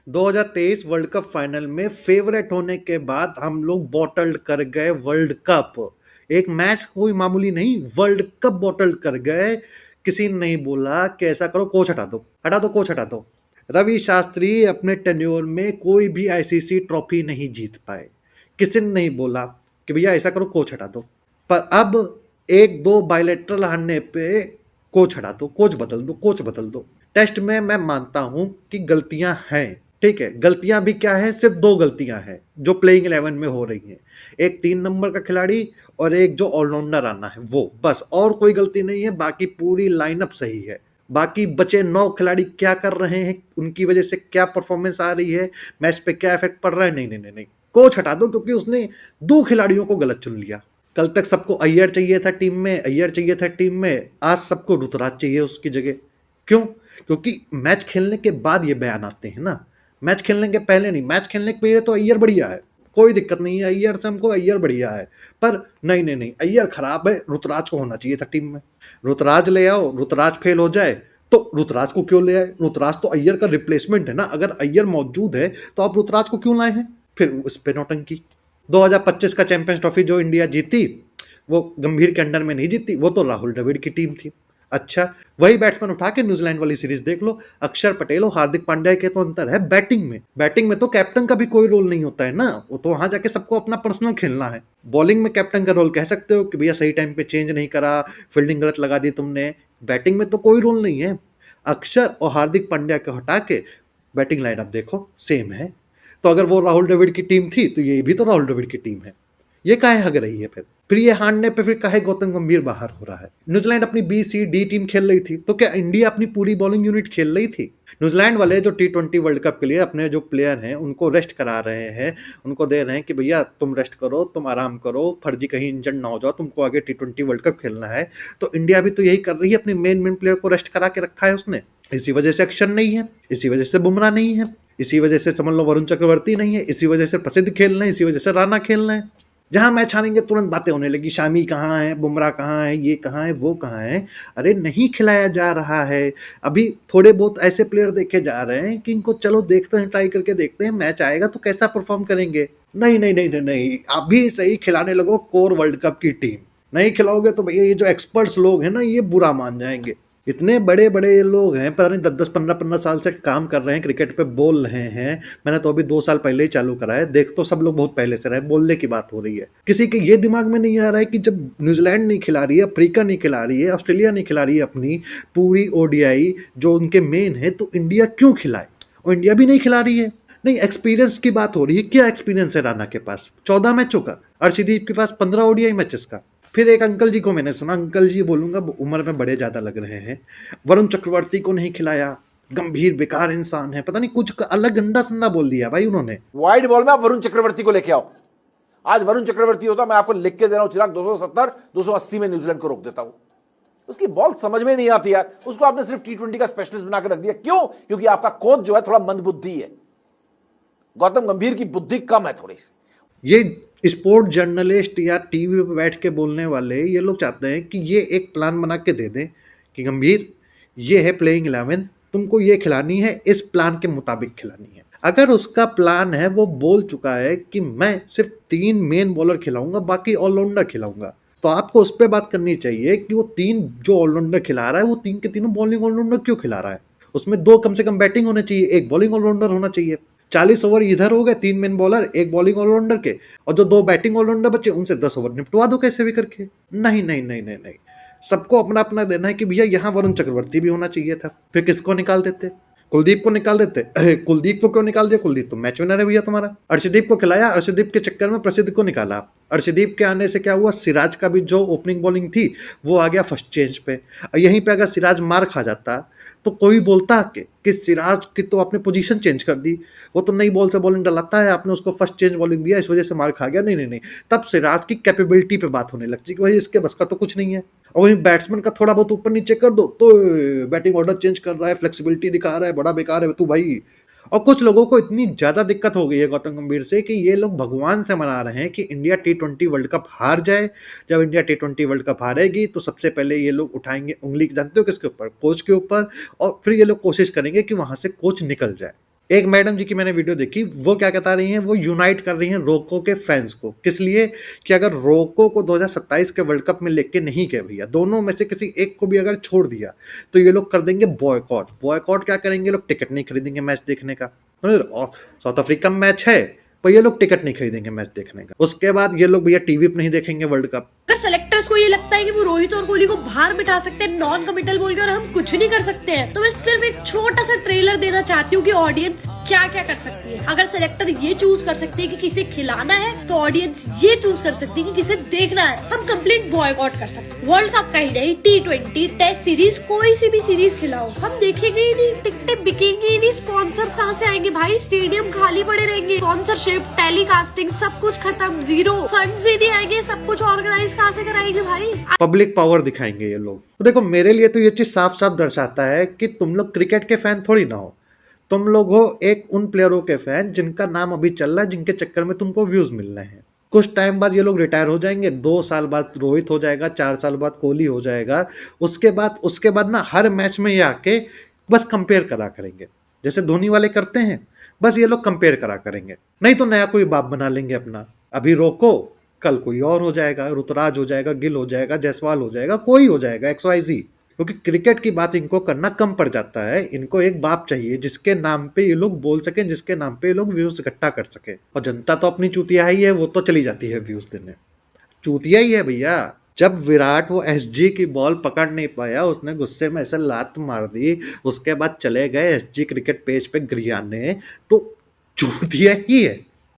2023 world cup final में favourite होने के बाद हम लोग बॉटल्ड कर गए वर्ल्ड कप। एक मैच कोई मामूली नहीं, वर्ल्ड कप बॉटल्ड कर गए। किसी ने नहीं बोला कि ऐसा करो, कोच हटा दो, हटा दो, कोच हटा दो। रवि शास्त्री अपने टेन्योर में कोई भी आईसीसी ट्रॉफी नहीं जीत पाए। किसी ने नहीं बोला कि भैया ऐसा करो, कोच हटा दो। पर अब एक दो बायलेटरल हारने पे कोच हटा दो, कोच बदल दो, कोच बदल दो। टेस्ट में मैं मानता हूं कि गलतियां हैं, ठीक है। गलतियां भी क्या है, सिर्फ दो गलतियां हैं जो प्लेइंग 11 में हो रही हैं। एक 3 नंबर का खिलाड़ी और एक जो ऑलराउंडर आना है वो, बस। और कोई गलती नहीं है, बाकी पूरी लाइनअप सही है। बाकी बचे 9 खिलाड़ी क्या कर रहे हैं, उनकी वजह से क्या परफॉर्मेंस आ रही है, मैच पे क्या इफेक्ट पड़ रहा है, नहीं नहीं नहीं नहीं। कोच हटा दो, क्योंकि उसने 2 खिलाड़ियों को गलत चुन लिया। कल तक सबको अय्यर चाहिए था टीम में, अय्यर चाहिए था टीम में, आज सबको ऋतुराज चाहिए उसकी जगह। क्यों? क्योंकि मैच खेलने के बाद ये बयान आते हैं ना, मैच खेलने के पहले नहीं। मैच खेलने के पहले तो अय्यर बढ़िया है, कोई दिक्कत नहीं है, अय्यर से हमको अय्यर बढ़िया है। पर नहीं नहीं नहीं, अय्यर खराब है, ऋतुराज को होना चाहिए था टीम में। ऋतुराज ले आओ, ऋतुराज फेल हो जाए तो ऋतुराज को क्यों ले आए? ऋतुराज तो अय्यर का रिप्लेसमेंट है ना। अगर अय्यर मौजूद है तो आप ऋतुराज को क्यों लाए हैं? फिर उस पे नौटंकी। 2025 का चैंपियंस ट्रॉफी जो इंडिया जीती, वो गंभीर के अंडर में नहीं जीती, वो तो राहुल द्रविड़ की टीम थी। अच्छा, वही बैट्समैन उठा के न्यूजीलैंड वाली सीरीज देख लो। अक्षर पटेल और हार्दिक पांड्या के तो अंतर है बैटिंग में। बैटिंग में तो कैप्टन का भी कोई रोल नहीं होता है ना, वो तो वहां जाके सबको अपना पर्सनल खेलना है। बॉलिंग में कैप्टन का रोल कह सकते हो कि भैया सही टाइम पे चेंज नहीं करा, फील्डिंग गलत लगा दी तुमने। बैटिंग में तो कोई रोल नहीं है। अक्षर और हार्दिक पांड्या को हटा के बैटिंग लाइनअप देखो, सेम है। तो अगर वो राहुल द्रविड़ की टीम थी तो ये भी तो राहुल द्रविड़ की टीम है। ये काहे हग रही है फिर ये हारने पे फिर काहे गौतम गंभीर बाहर हो रहा है? न्यूजीलैंड अपनी बी सी डी टीम खेल रही थी, तो क्या इंडिया अपनी पूरी बॉलिंग यूनिट खेल रही थी? न्यूजीलैंड वाले जो T20 वर्ल्ड कप के लिए अपने जो प्लेयर हैं उनको रेस्ट करा रहे हैं, उनको दे रहे हैं कि भैया तुम रेस्ट करो, तुम आराम करो, फर्जी कहीं इंजर्ड ना हो जाओ, तुमको आगे T20 वर्ल्ड कप खेलना है। तो इंडिया भी तो यही कर रही है, अपने मेन प्लेयर को रेस्ट करा के रखा है उसने। इसी वजह से एक्शन नहीं है, इसी वजह से बुमराह नहीं है, इसी वजह से समझ लो वरुण चक्रवर्ती नहीं है, इसी वजह से प्रसिद्ध खेल रहे हैं, इसी वजह से राणा खेल रहे हैं। जहां मैच हारेंगे तुरंत बातें होने लगी, शामी कहाँ है, बुमराह कहाँ है, ये कहाँ है, वो कहाँ है। अरे नहीं खिलाया जा रहा है। अभी थोड़े बहुत ऐसे प्लेयर देखे जा रहे हैं कि इनको चलो देखते हैं, ट्राई करके देखते हैं, मैच आएगा तो कैसा परफॉर्म करेंगे। नहीं नहीं नहीं नहीं नहीं, अभी सही खिलाने लगो कोर वर्ल्ड कप की टीम। नहीं खिलाओगे तो भैया ये जो एक्सपर्ट्स लोग हैं ना, ये बुरा मान जाएंगे। इतने बड़े बड़े ये लोग हैं, पता नहीं 10-10 15-15 साल से काम कर रहे हैं, क्रिकेट पे बोल रहे हैं। मैंने तो अभी 2 साल पहले ही चालू करा है, देख तो सब लोग बहुत पहले से रहे, बोलने की बात हो रही है। किसी के ये दिमाग में नहीं आ रहा है कि जब न्यूजीलैंड नहीं खिला रही है, अफ्रीका नहीं खिला रही है, ऑस्ट्रेलिया नहीं खिला रही है अपनी पूरी ओडीआई जो उनके मेन है, तो इंडिया क्यों खिलाए? और इंडिया भी नहीं खिला रही है। नहीं, एक्सपीरियंस की बात हो रही है। क्या एक्सपीरियंस है राणा के पास? 14 मैचों का। अर्शदीप के पास 15 ओडीआई मैचेस का। फिर एक अंकल जी को मैंने सुना, अंकल जी बोलूंगा, उम्र में बड़े ज्यादा लग रहे हैं, वरुण चक्रवर्ती को नहीं खिलाया, गंभीर बेकार इंसान है, पता नहीं कुछ अलग गंदा संदा बोल दिया भाई उन्होंने। वाइड बॉल में आप वरुण चक्रवर्ती को लेके आओ। आज वरुण चक्रवर्ती होता, मैं आपको लिख के दे रहा हूं चिराग, 270 280 में न्यूजीलैंड को रोक देता हूं। उसकी बॉल समझ में नहीं आती यार, उसको आपने सिर्फ T20 का स्पेशलिस्ट बनाकर रख दिया। क्यों? क्योंकि आपका कोच जो है थोड़ा मंदबुद्धि है। गौतम गंभीर की बुद्धि कम है थोड़ी सी। ये स्पोर्ट जर्नलिस्ट या टीवी पे बैठ के बोलने वाले ये लोग चाहते हैं कि ये एक प्लान बना के दे दें कि गंभीर, ये है प्लेइंग 11, तुमको ये खिलानी है, इस प्लान के मुताबिक खिलानी है। अगर उसका प्लान है, वो बोल चुका है कि मैं सिर्फ 3 मेन बॉलर खिलाऊंगा, बाकी ऑलराउंडर खिलाऊंगा, तो आपको उस पर बात करनी चाहिए कि वो 3 जो ऑलराउंडर खिला रहा है, वो 3 के तीनों बॉलिंग ऑलराउंडर क्यों खिला रहा है। उसमें 2 कम से कम बैटिंग होने चाहिए, 1 बॉलिंग ऑलराउंडर होना चाहिए। 40 ओवर इधर हो गए, 3 मेन बॉलर, 1 बॉलिंग ऑलराउंडर के, और जो 2 बैटिंग ऑलराउंडर बचे उनसे 10 ओवर निपटवा दो कैसे भी करके। नहीं नहीं नहीं नहीं नहीं, सबको अपना अपना देना है कि भैया यहाँ वरुण चक्रवर्ती भी होना चाहिए था। फिर किसको निकाल देते? कुलदीप को निकाल देते। कुलदीप को क्यों निकाल दिया? कुलदीप तो मैच विनर है भैया तुम्हारा। अर्शदीप को खिलाया, अर्शदीप के चक्कर में प्रसिद्ध को निकाला। अर्शदीप के आने से क्या हुआ, सिराज का भी जो ओपनिंग बॉलिंग थी वो आ गया फर्स्ट चेंज पे। यहीं पे अगर सिराज मार खा जाता तो कोई बोलता कि सिराज की तो आपने पोजीशन चेंज कर दी, वो तो नई बॉल से बॉलिंग डलाता है, आपने उसको फर्स्ट चेंज बॉलिंग दिया, इस वजह से मार खा गया। नहीं नहीं नहीं, तब सिराज की कैपेबिलिटी पे बात होने लगती कि भाई इसके बस का तो कुछ नहीं है। और वहीं बैट्समैन का थोड़ा बहुत ऊपर नीचे कर दो तो बैटिंग ऑर्डर चेंज कर रहा है, फ्लेक्सिबिलिटी दिखा रहा है, बड़ा बेकार है तू भाई। और कुछ लोगों को इतनी ज्यादा दिक्कत हो गई है गौतम गंभीर से कि ये लोग भगवान से मना रहे हैं कि इंडिया T20 वर्ल्ड कप हार जाए। जब इंडिया T20 वर्ल्ड कप हारेगी तो सबसे पहले ये लोग उठाएंगे उंगली, जानते हो किसके ऊपर? कोच के ऊपर। और फिर ये लोग कोशिश करेंगे कि वहां से कोच निकल जाए। एक मैडम जी की मैंने वीडियो देखी, वो क्या बता रही हैं, वो यूनाइट कर रही हैं रोको के फैंस को। किस लिए? कि अगर रोको को 2027 के वर्ल्ड कप में लेके नहीं गए भैया, दोनों में से किसी एक को भी अगर छोड़ दिया तो ये लोग कर देंगे बॉयकॉट। बॉयकॉट क्या करेंगे, लोग टिकट नहीं खरीदेंगे मैच देखने का। और साउथ अफ्रीका में मैच है पर ये लोग टिकट नहीं खरीदेंगे मैच देखने का। उसके बाद ये लोग भैया टीवी पे नहीं देखेंगे वर्ल्ड कप। अगर सेलेक्टर्स को ये लगता है कि वो रोहित और कोहली को बाहर बिठा सकते हैं नॉन कमिटल बोल के और हम कुछ नहीं कर सकते हैं, तो मैं सिर्फ एक छोटा सा ट्रेलर देना चाहती हूँ कि ऑडियंस क्या क्या कर सकती है। अगर सेलेक्टर ये चूज कर सकती है कि किसे खिलाना है, तो ऑडियंस ये चूज कर सकती है कि किसे देखना है। हम कंप्लीट बॉयकॉट कर सकते हैं। वर्ल्ड कप का ही नहीं, T20 टेस्ट सीरीज, कोई सी भी सीरीज खिलाओ, हम देखेंगे ही नहीं, टिकटें बिकेंगी ही नहीं, स्पॉन्सर्स कहाँ से आएंगे भाई, स्टेडियम खाली पड़े रहेंगे, स्पॉन्सरशिप, टेलीकास्टिंग सब कुछ खत्म, जीरो फंड्स ही नहीं आएंगे, सब कुछ ऑर्गेनाइज कहाँ से कराएंगे भाई। पब्लिक पावर दिखाएंगे ये लोग। तो देखो मेरे लिए तो ये चीज साफ साफ दर्शाता है कि तुम लोग क्रिकेट के फैन थोड़ी ना हो, तुम लोग हो एक उन प्लेयरों के फैन जिनका नाम अभी चल रहा है, जिनके चक्कर में तुमको व्यूज मिल रहे हैं। कुछ टाइम बाद ये लोग रिटायर हो जाएंगे, 2 साल बाद रोहित हो जाएगा, 4 साल बाद कोहली हो जाएगा। उसके बाद ना हर मैच में ये आके बस कंपेयर करा करेंगे, जैसे धोनी वाले करते हैं, बस ये लोग कंपेयर करा करेंगे। नहीं तो नया कोई बाप बना लेंगे अपना। अभी रोको, कल कोई और हो जाएगा, ऋतुराज हो जाएगा, गिल हो जाएगा, जायसवाल हो जाएगा, कोई हो जाएगा, XYZ। क्योंकि क्रिकेट की बात इनको करना कम पड़ जाता है। इनको एक बाप चाहिए जिसके नाम पे ये लोग बोल सकें, जिसके नाम पे ये लोग व्यूज इकट्ठा कर सके। और जनता तो अपनी चूतिया ही है, वो तो चली जाती है व्यूज देने, चूतिया ही है भैया। जब विराट वो SG की बॉल पकड़ नहीं पाया, उसने गुस्से में ऐसे लात मार दी, उसके बाद चले गए SG क्रिकेट पेज पे गरियाने, तो चूतिया ही है।